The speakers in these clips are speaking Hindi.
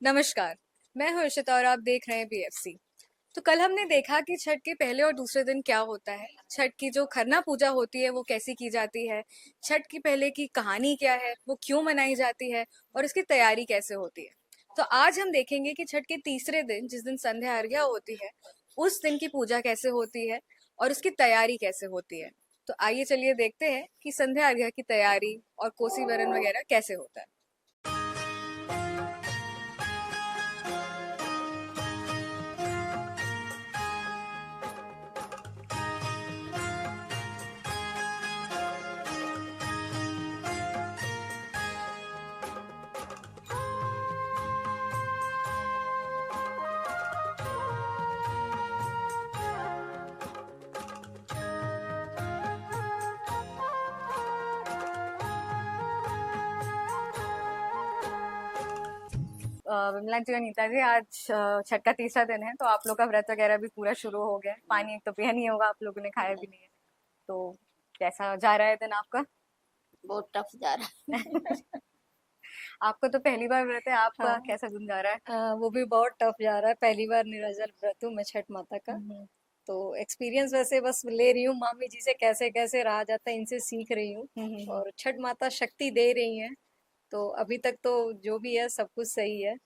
नमस्कार। मैं हूं अर्षिता और आप देख रहे हैं बीएफसी। तो कल हमने देखा कि छठ के पहले और दूसरे दिन क्या होता है। छठ की जो खरना पूजा होती है वो कैसी की जाती है, छठ की पहले की कहानी क्या है, वो क्यों मनाई जाती है और इसकी तैयारी कैसे होती है। तो आज हम देखेंगे कि छठ के तीसरे दिन, जिस दिन संध्या अर्घ्य होती है, उस दिन की पूजा कैसे होती है और उसकी तैयारी कैसे होती है। तो आइए चलिए देखते हैं कि संध्या अर्घ्य की तैयारी और कोसी वरन वगैरह कैसे होता है। विमला जी और नीता जी, आज छठ का तीसरा दिन है, तो आप लोग का व्रत वगैरह भी पूरा शुरू हो गया है। पानी एक तो पिया नहीं होगा, आप लोगों ने खाया भी नहीं है। तो कैसा जा रहा है दिन आपका? बहुत टफ जा रहा है। आपको तो पहली बार व्रत है, आपका हाँ। कैसा दिन जा रहा है? वो भी बहुत टफ जा रहा है। पहली बार निराजल व्रत हूँ मैं छठ माता का। हम्म। तो एक्सपीरियंस वैसे बस ले रही हूँ, मामी जी से कैसे कैसे रहा जाता है इनसे सीख रही हूँ। हम्म। और छठ माता शक्ति दे रही हैं। तो अभी तक तो जो भी है सब कुछ सही है।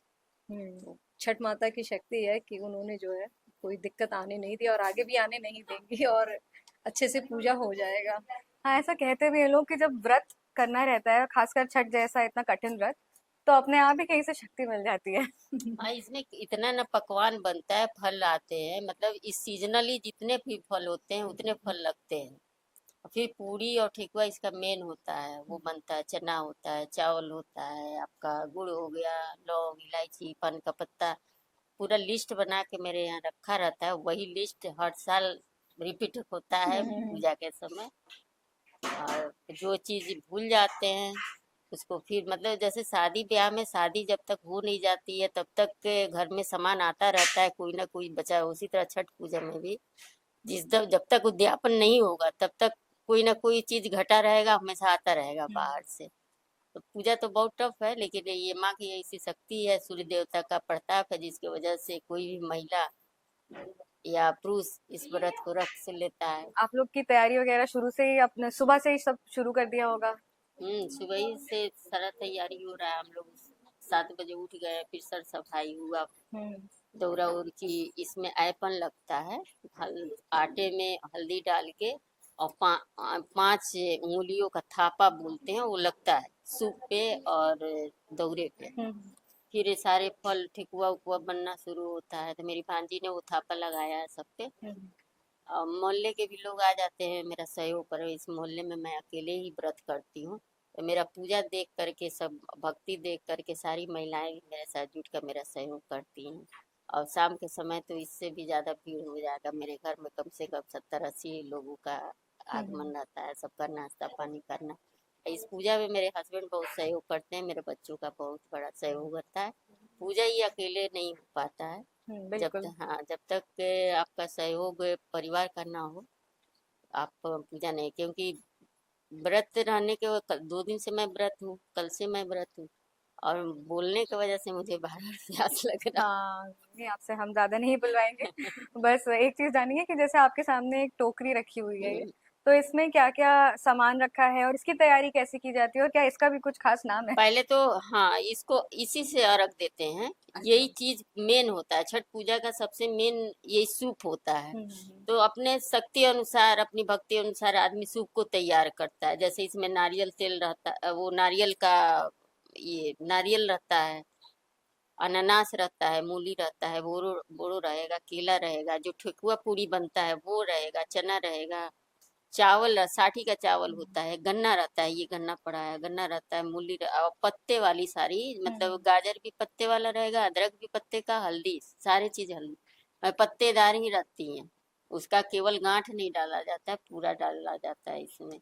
हम्म। तो छठ माता की शक्ति है कि उन्होंने जो है कोई दिक्कत आने नहीं दी और आगे भी आने नहीं देंगी, और अच्छे से पूजा हो जाएगा। हाँ, ऐसा कहते भी हैं लोग कि जब व्रत करना रहता है, खासकर छठ जैसा इतना कठिन व्रत, तो अपने आप ही कहीं से शक्ति मिल जाती है। हाँ, इसमें इतना ना पकवान बनता है, फल आते हैं, मतलब इस सीजनली जितने भी फल होते हैं उतने फल लगते हैं। और फिर पूरी और ठेकुआ इसका मेन होता है, वो बनता है, चना होता है, चावल होता है, आपका गुड़ हो गया, लौंग, इलायची, पान का पत्ता, पूरा लिस्ट बना के मेरे यहाँ रखा रहता है। वही लिस्ट हर साल रिपीट होता है पूजा के समय। और जो चीज भूल जाते हैं उसको फिर, मतलब जैसे शादी ब्याह में शादी जब तक हो नहीं जाती है तब तक के घर में सामान आता रहता है, कोई ना कोई बचा है। उसी तरह छठ पूजा में भी जब तक उद्यापन नहीं होगा तब तक कोई ना कोई चीज घटा रहेगा, हमेशा आता रहेगा बाहर से। तो पूजा तो बहुत टफ है, लेकिन ये माँ की ऐसी शक्ति है, सूर्य देवता का प्रताप है, जिसकी वजह से कोई भी महिला या पुरुष इस व्रत को रख से लेता है। आप लोग की तैयारी वगैरह शुरू से ही, अपने सुबह से ही सब शुरू कर दिया होगा? सुबह ही से सारा तैयारी हो रहा है। हम लोग 7 बजे उठ गए, फिर सर सफाई हुआ, हम्म। दौरा उड़ की। इसमें ऐपन लगता है, आटे में हल्दी डाल के, और 5 उंगलियों का थापा बोलते हैं, वो लगता है सूप पे और दौरे पे। हम्म। फिर ये सारे फल ठेकुआ उकुआ बनना शुरू होता है, तो मेरी भांजी ने वो थापा लगाया है सब पे। हम्म। और मोहल्ले के भी लोग आ जाते हैं मेरा सहयोग कर। इस मोहल्ले में मैं अकेले ही व्रत करती हूँ, तो मेरा पूजा देख करके, सब भक्ति देख करके सारी महिलाएं भी मेरे साथ जुट कर मेरा सहयोग करती हैं। और शाम के समय तो इससे भी ज्यादा भीड़ हो जाएगा, मेरे घर में कम से कम 70-80 लोगों का हम्म। आगमन रहता है, सबका नाश्ता पानी करना। इस पूजा में मेरे हस्बैंड बहुत सहयोग करते हैं, मेरे बच्चों का बहुत बड़ा सहयोग रहता है। पूजा ही अकेले नहीं हो पाता है। बिल्कुल। हाँ, जब तक आपका सहयोग परिवार का ना हो, आप पूजा नहीं, क्योंकि व्रत रहने के 2 दिन से मैं व्रत हूँ, कल से मैं व्रत हूँ। और बोलने की वजह से मुझे बार बार प्यास लग रहा हाँ, नहीं आपसे हम ज्यादा नहीं बुलवाएंगे। बस एक चीज जानिए कि जैसे आपके सामने एक टोकरी रखी हुई है ये, है। तो इसमें क्या क्या सामान रखा है और इसकी तैयारी कैसे की जाती है और क्या इसका भी कुछ खास नाम है? पहले तो हाँ, इसको इसी से अर्घ देते हैं। अच्छा। यही चीज मेन होता है, छठ पूजा का सबसे मेन यही सूप होता है। तो अपने शक्ति अनुसार, अपनी भक्ति अनुसार आदमी सूप को तैयार करता है। जैसे इसमें नारियल तेल रहता है, वो नारियल का, ये नारियल रहता है, अनानास रहता है, मूली रहता है, बोरो बोरो रहेगा, केला रहेगा, जो ठेकुआ पूरी बनता है वो रहेगा, चना रहेगा, चावल, साठी का चावल होता है, गन्ना रहता है, ये गन्ना पड़ा है, गन्ना रहता है, मूली और पत्ते वाली सारी, मतलब गाजर भी पत्ते वाला रहेगा, अदरक भी पत्ते का, हल्दी, सारी चीज हल्दी पत्तेदार ही रहती हैं। उसका केवल गांठ नहीं डाला जाता है, पूरा डाला जाता है इसमें।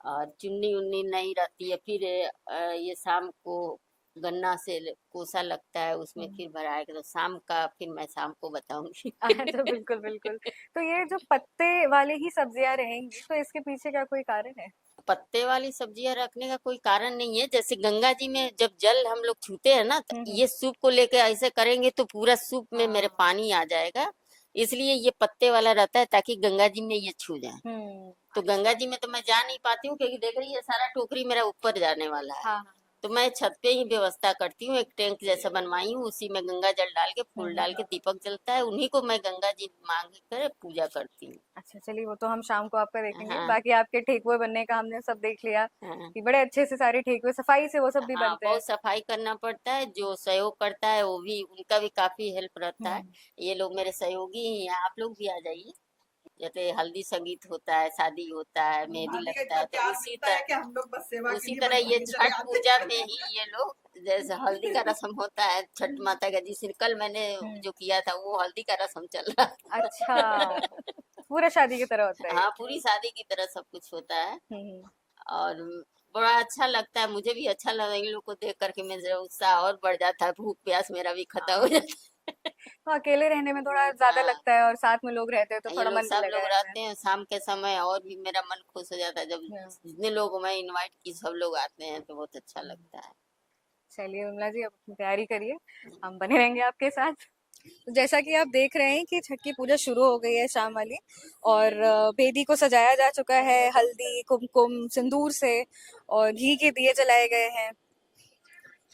और चुन्नी उन्नी नहीं रहती है। फिर ये शाम को गन्ना से कोसा लगता है, उसमें फिर भराएगा। तो शाम का फिर मैं शाम को बताऊंगी। अच्छा, बिल्कुल बिल्कुल। तो ये जो पत्ते वाली ही सब्जियां रहेंगी, तो इसके पीछे क्या कोई कारण है? पत्ते वाली सब्जियां रखने का कोई कारण नहीं है। जैसे गंगा जी में जब जल हम लोग छूते हैं ना, तो ये सूप को लेके ऐसे करेंगे तो पूरा सूप में मेरे पानी आ जाएगा। इसलिए ये पत्ते वाला रहता है ताकि गंगा जी में ये छू जाए। तो गंगा जी में तो मैं जा नहीं पाती हूँ क्योंकि देख रही है सारा टोकरी मेरा ऊपर जाने वाला है। हाँ। तो मैं छत पे ही व्यवस्था करती हूँ, एक टैंक जैसा बनवाई हूँ, उसी में गंगा जल डाल के फूल डाल के दीपक जलता है, उन्हीं को मैं गंगा जी मांग कर पूजा करती हूँ। अच्छा, चलिए वो तो हम शाम को आपका देखेंगे। हाँ बाकी आपके ठेकुए बनने का हमने सब देख लिया हाँ कि बड़े अच्छे से सारे ठेकुए सफाई से वो सब भी हाँ, बनते हैं। बहुत सफाई करना पड़ता है। जो सहयोग करता है वो भी, उनका भी काफी हेल्प रहता है। हम्म। ये लोग मेरे सहयोगी ही हैं। आप लोग भी आ जाइए। जैसे हल्दी संगीत होता है, शादी होता है, मेहंदी शादी का लगता इतना है, तो प्यार उसी मिलता है कि तरह हम लोग बस सेवा के उसी लिए तरह बस ये वहीं चले छठ आते पूजा हैं। में ही ये लोग, जैसे हल्दी का रस्म होता है छठ माता का, जिस दिन कल मैंने हम्म। जो किया था वो हल्दी का रस्म चल रहा अच्छा, था। पूरा शादी की तरह होता है ये। हाँ, पूरी शादी की तरह सब कुछ होता है। हम्म। और बड़ा अच्छा लगता है, मुझे भी अच्छा लगा। इन लोग को देख करके मेरा उत्साह और बढ़ जाता है, भूख प्यास मेरा भी खत्म हो जाता है। तो अकेले रहने में थोड़ा ज्यादा हाँ, लगता है और साथ में लोग रहते हैं तो ये थोड़ा लोग मन भी सब लगा लोग रहता है। रहते हैं शाम के समय, और भी मेरा मन खुश हो जाता है जब हाँ। जितने लोग को मैं इनवाइट की सब लोग आते हैं तो बहुत अच्छा लगता है। चलिए विमला जी, अब अपनी तैयारी करिए, हम बने रहेंगे आपके साथ। तो जैसा कि आप देख रहे हैं कि छठ की पूजा शुरू हो गई है शाम वाली, और वेदी को सजाया जा चुका है हल्दी कुमकुम सिंदूर से, और घी के दिए जलाए गए हैं।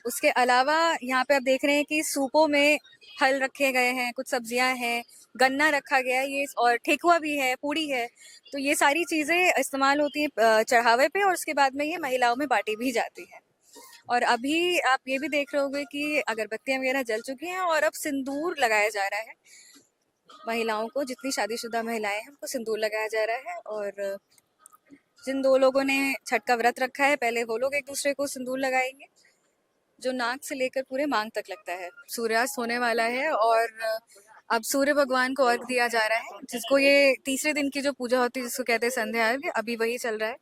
उसके अलावा यहाँ पे आप देख रहे हैं कि सूपों में फल रखे गए हैं, कुछ सब्जियां हैं, गन्ना रखा गया है, ये और ठेकुआ भी है, पूड़ी है। तो ये सारी चीजें इस्तेमाल होती हैं चढ़ावे पे, और उसके बाद में ये महिलाओं में बांटी भी जाती है। और अभी आप ये भी देख रहे होंगे कि अगरबत्तियां वगैरह जल चुकी हैं और अब सिंदूर लगाया जा रहा है महिलाओं को। जितनी शादीशुदा महिलाएं हैं उनको सिंदूर लगाया जा रहा है। और जिन दो लोगों ने छठ का व्रत रखा है, पहले वो लोग एक दूसरे को सिंदूर लगाएंगे, जो नाक से लेकर पूरे मांग तक लगता है। सूर्यास्त होने वाला है और अब सूर्य भगवान को अर्घ दिया जा रहा है, जिसको ये तीसरे दिन की जो पूजा होती है जिसको कहते हैं संध्या अर्घ, अभी वही चल रहा है।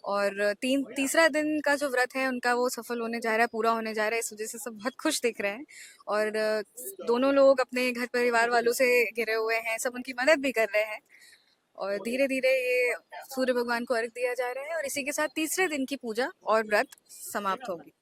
और तीसरा दिन का जो व्रत है उनका वो सफल होने जा रहा है, पूरा होने जा रहा है। इस वजह से सब बहुत खुश दिख रहे हैं। और दोनों लोग अपने घर परिवार वालों से घिरे हुए हैं, सब उनकी मदद भी कर रहे हैं। और धीरे धीरे ये सूर्य भगवान को अर्घ दिया जा रहा है, और इसी के साथ तीसरे दिन की पूजा और व्रत समाप्त होगी।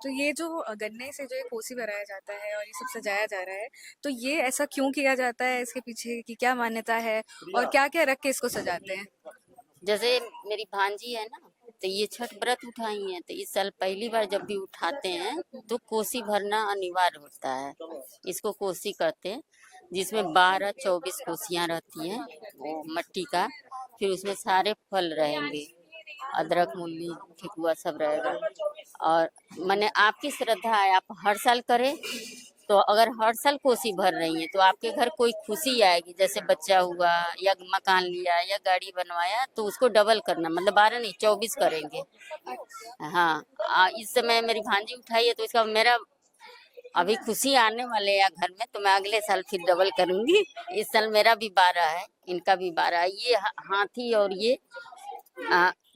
तो ये जो गन्ने से जो ये कोसी भराया जाता है और ये सब सजाया जा रहा है, तो ये ऐसा क्यों किया जाता है, इसके पीछे की क्या मान्यता है, और क्या क्या रख के इसको सजाते हैं? जैसे मेरी भांजी है ना, तो ये छठ व्रत उठाई है, तो इस साल पहली बार जब भी उठाते हैं तो कोसी भरना अनिवार्य होता है। इसको कोसी कहते हैं, जिसमें 12-24 कोसियां रहती हैं, वो मट्टी का। फिर उसमें सारे फल रहेंगे, अदरक मूली ठेकुआ सब रहेगा। और मैंने आपकी श्रद्धा है, आप हर साल करें, तो अगर हर साल कोसी भर रही है तो आपके घर कोई खुशी आएगी। जैसे बच्चा हुआ, या मकान लिया, या गाड़ी बनवाया, तो उसको डबल करना, मतलब 12 नहीं 24 करेंगे। हाँ, इस समय मेरी भांजी उठाई है तो इसका मेरा अभी खुशी आने वाले हैं घर में, तो मैं अगले साल फिर डबल करूंगी। इस साल मेरा भी 12 है, इनका भी 12 है। ये हाथी, और ये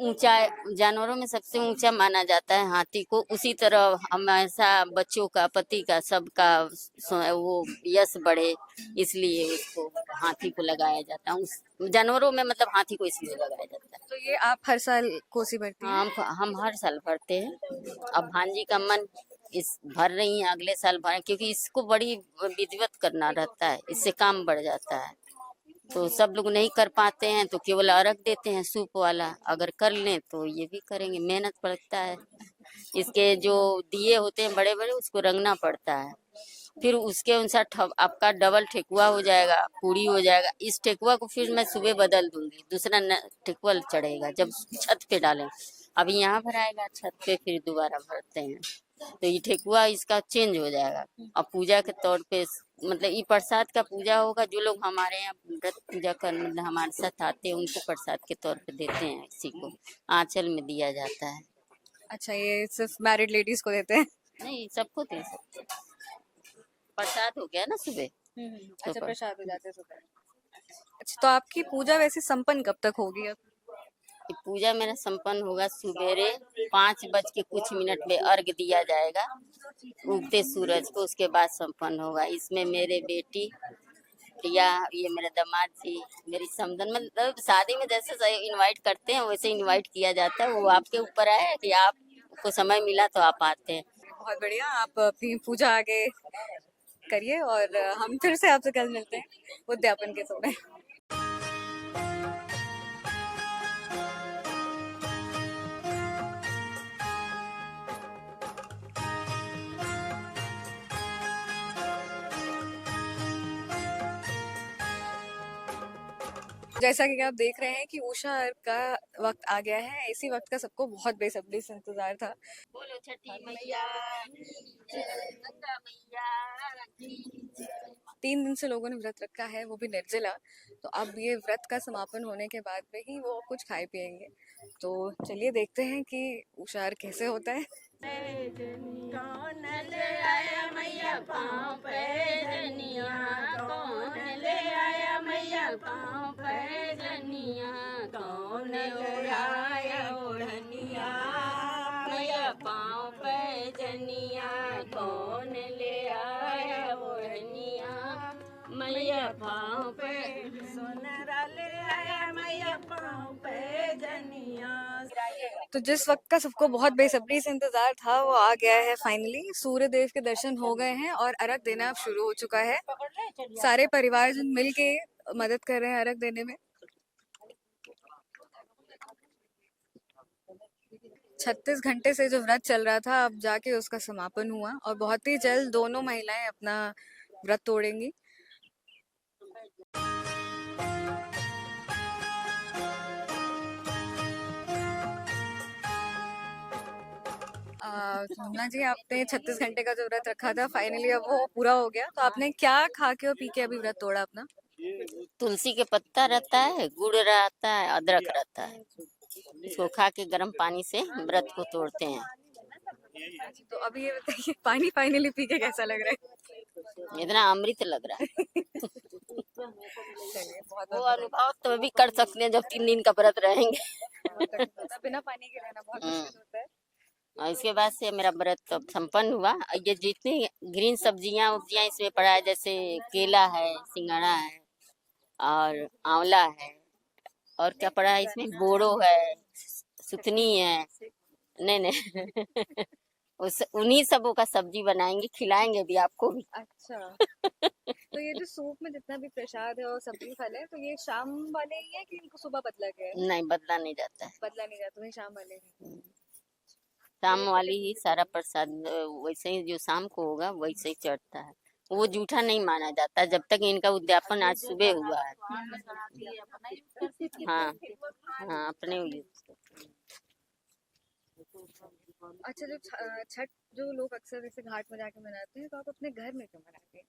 ऊंचा, जानवरों में सबसे ऊंचा माना जाता है हाथी को। उसी तरह हमेशा बच्चों का, पति का, सबका वो यश बढ़े, इसलिए उसको हाथी को लगाया जाता है। उस जानवरों में मतलब हाथी को इसलिए लगाया जाता है। तो ये आप हर साल कोसी भरती हैं? हाँ, हम हर साल भरते हैं। अब भांजी का मन इस भर रही है, अगले साल भर, क्योंकि इसको बड़ी विधिवत करना रहता है, इससे काम बढ़ जाता है। तो सब लोग नहीं कर पाते हैं तो केवल अर्घ देते हैं सूप वाला, अगर कर लें तो ये भी करेंगे। मेहनत पड़ता है, इसके जो दिए होते हैं बड़े बड़े, उसको रंगना पड़ता है। फिर उसके अनुसार आपका डबल ठेकुआ हो जाएगा, पूड़ी हो जाएगा। इस ठेकुआ को फिर मैं सुबह बदल दूंगी, दूसरा ठेकुआ चढ़ेगा जब छत पे डालें। अभी यहाँ भराएगा, छत पे फिर दोबारा भरते हैं, तो ये ठेकुआ इसका चेंज हो जाएगा। और पूजा के तौर पे, मतलब ये प्रसाद का पूजा होगा। जो लोग हमारे यहाँ व्रत पूजा कर मतलब हमारे साथ आते हैं, उनको प्रसाद के तौर पे देते हैं, इसी को आंचल में दिया जाता है। अच्छा, ये सिर्फ मैरिड लेडीज को देते हैं? नहीं, सबको दे सकते हैं। प्रसाद हो गया ना सुबह, तो अच्छा, पर प्रसाद हो जाते हैं सुबह। अच्छा, तो आपकी पूजा वैसे संपन्न कब तक होगी अब? कि पूजा मेरा संपन्न होगा सुबेरे 5 बज के कुछ मिनट में अर्घ दिया जाएगा उगते सूरज को, उसके बाद संपन्न होगा। इसमें मेरे बेटी प्रिया, ये मेरे दामाद जी, मेरी समधन, मतलब शादी में जैसे इनवाइट करते हैं वैसे इनवाइट किया जाता है। वो आपके ऊपर है कि आपको समय मिला तो आप आते हैं। बहुत बढ़िया, आप अपनी पूजा आगे करिए और हम फिर से आपसे कल मिलते हैं उद्यापन के समय। जैसा कि आप देख रहे हैं कि उषा का वक्त आ गया है। इसी वक्त का सबको बहुत बेसब्री से इंतजार था। बोलो छठी मैया, गंगा मैया की। 3 दिन से लोगों ने व्रत रखा है, वो भी निर्जला। तो अब ये व्रत का समापन होने के बाद में ही वो कुछ खाए पिएंगे। तो चलिए देखते हैं कि उषार कैसे होता है। कौन ले आया मैया पाँव पे धनिया, कौन ले आया मैया पाँव पे धनिया, कौन ओढ़ाया ओढ़निया मैया पाँव पे धनिया, कौन ले आया ओढ़निया मैया पाँव पे, सोनरा ले आया मैया पाँव पे धनिया। तो जिस वक्त का सबको बहुत बेसब्री से इंतजार था वो आ गया है फाइनली। सूर्य देव के दर्शन हो गए हैं और अर्घ देना अब शुरू हो चुका है। सारे परिवारजन मिल के मदद कर रहे हैं अर्घ देने में। 36 घंटे से जो व्रत चल रहा था अब जाके उसका समापन हुआ और बहुत ही जल्द दोनों महिलाएं अपना व्रत तोड़ेंगी। सोमना जी, आपने 36 घंटे का जो व्रत रखा था फाइनली अब वो पूरा हो गया। तो आपने क्या खा के और पी के अभी व्रत तोड़ा अपना? तुलसी के पत्ता रहता है, गुड़ रहता है, अदरक रहता है, इसको खा के गर्म पानी से व्रत को तोड़ते हैं। तो अभी ये बताइए, पानी फाइनली पी के कैसा लग रहा है? इतना अमृत लग रहा है। चलिए, बहुत वो बहुत अनुभव तो अभी कर सकते हैं जब 3 दिन का व्रत रहेंगे। बधाई। बिना पानी के रहना बहुत मुश्किल होता है। और इसके बाद से मेरा व्रत तो संपन्न हुआ। ये जितनी ग्रीन सब्जियां उब्जियां इसमें पड़ा है, जैसे केला है, सिंघाड़ा है और आंवला है, और क्या पड़ा है इसमें, बोड़ो है, सुथनी है, नहीं नहीं उस उन्हीं सबों का सब्जी बनाएंगे, खिलाएंगे भी आपको भी। अच्छा, तो ये जो सूप में जितना भी प्रसाद है और सब्जी फल है, तो ये शाम वाले ही है कि इनको सुबह बदला गया है? नहीं, बदला नहीं जाता है। बदला नहीं जाता, वही शाम वाले ही। शाम वाली ही सारा प्रसाद वैसे ही जो शाम को होगा वैसे ही चढ़ता है। वो जूठा नहीं माना जाता जब तक इनका उद्यापन आज सुबह हुआ है। हाँ हाँ, अपने अच्छा, जो छठ जो लोग अक्सर जैसे घाट में जाके मनाते हैं, तो आप अपने घर में क्यों मनाते हैं?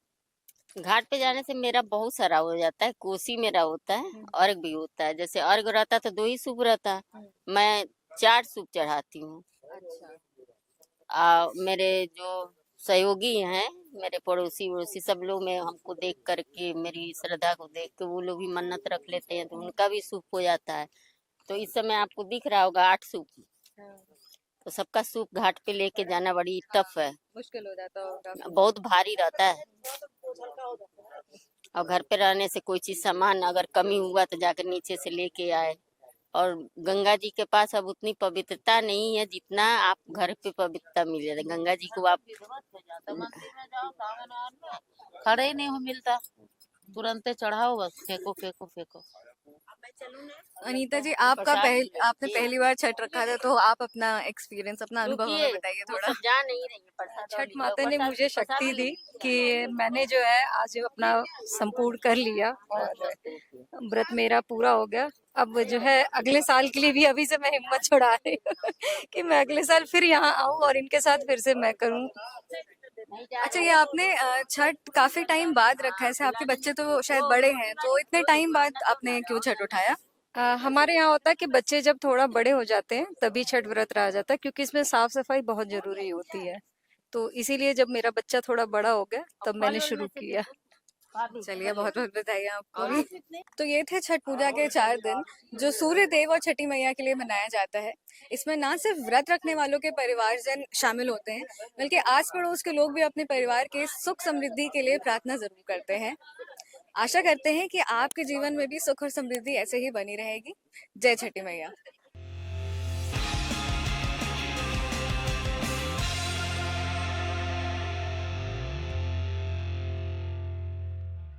घाट पे जाने से मेरा बहुत सारा हो जाता है। कोसी मेरा होता है, अर्घ भी होता है। जैसे अर्घ रहता तो 2 ही सूप रहता, मैं 4 सूप चढ़ाती हूँ। अच्छा, मेरे जो सहयोगी हैं, मेरे पड़ोसी वड़ोसी सब लोग, मैं हमको देख करके, मेरी श्रद्धा को देख के वो लोग भी मन्नत रख लेते हैं, तो उनका भी सूप हो जाता है। तो इस समय आपको दिख रहा होगा 8 सूप, हाँ, तो सबका सूप घाट पे लेके जाना बड़ी टफ है, मुश्किल हो जाता होगा। बहुत भारी रहता है। और घर पे रहने से कोई चीज सामान अगर कमी हुआ तो जाकर नीचे से लेके आए। और गंगा जी के पास अब उतनी पवित्रता नहीं है जितना आप घर पे पवित्रता मिल जाता है। गंगा जी को आप खड़े ही नहीं हो मिलता, तुरंत चढ़ाओ बस, फेंको फेंको फेंको। अनीता जी, आपने पहली बार छठ रखा था, तो आप अपना एक्सपीरियंस, अपना अनुभव हमें बताइए वो थोड़ा। सब जा नहीं रही है प्रसाद छठ वाली। माता ने प्रसाद- मुझे प्रसाद शक्ति वाली- दी कि मैंने जो है आज अपना संपूर्ण कर लिया और व्रत मेरा पूरा हो गया। अब जो है अगले साल के लिए भी अभी से मैं हिम्मत छुड़ा रही हूँ कि मैं अगले साल फिर यहाँ आऊँ और इनके साथ फिर से मैं करूँ। अच्छा, ये आपने छठ काफी टाइम बाद रखा है, ऐसे आपके बच्चे तो शायद बड़े हैं, तो इतने टाइम बाद आपने क्यों छठ उठाया? हमारे यहाँ होता है कि बच्चे जब थोड़ा बड़े हो जाते हैं तभी छठ व्रत रहा जाता है, क्योंकि इसमें साफ सफाई बहुत जरूरी होती है। तो इसीलिए जब मेरा बच्चा थोड़ा बड़ा हो गया तब मैंने शुरू किया। चलिए, बहुत बहुत बधाई आपको भी। तो ये थे छठ पूजा के 4 दिन जो सूर्य देव और छठी मैया के लिए मनाया जाता है। इसमें ना सिर्फ व्रत रखने वालों के परिवारजन शामिल होते हैं, बल्कि आस पड़ोस के लोग भी अपने परिवार के सुख समृद्धि के लिए प्रार्थना जरूर करते हैं। आशा करते हैं कि आपके जीवन में भी सुख और समृद्धि ऐसे ही बनी रहेगी। जय छठी मैया।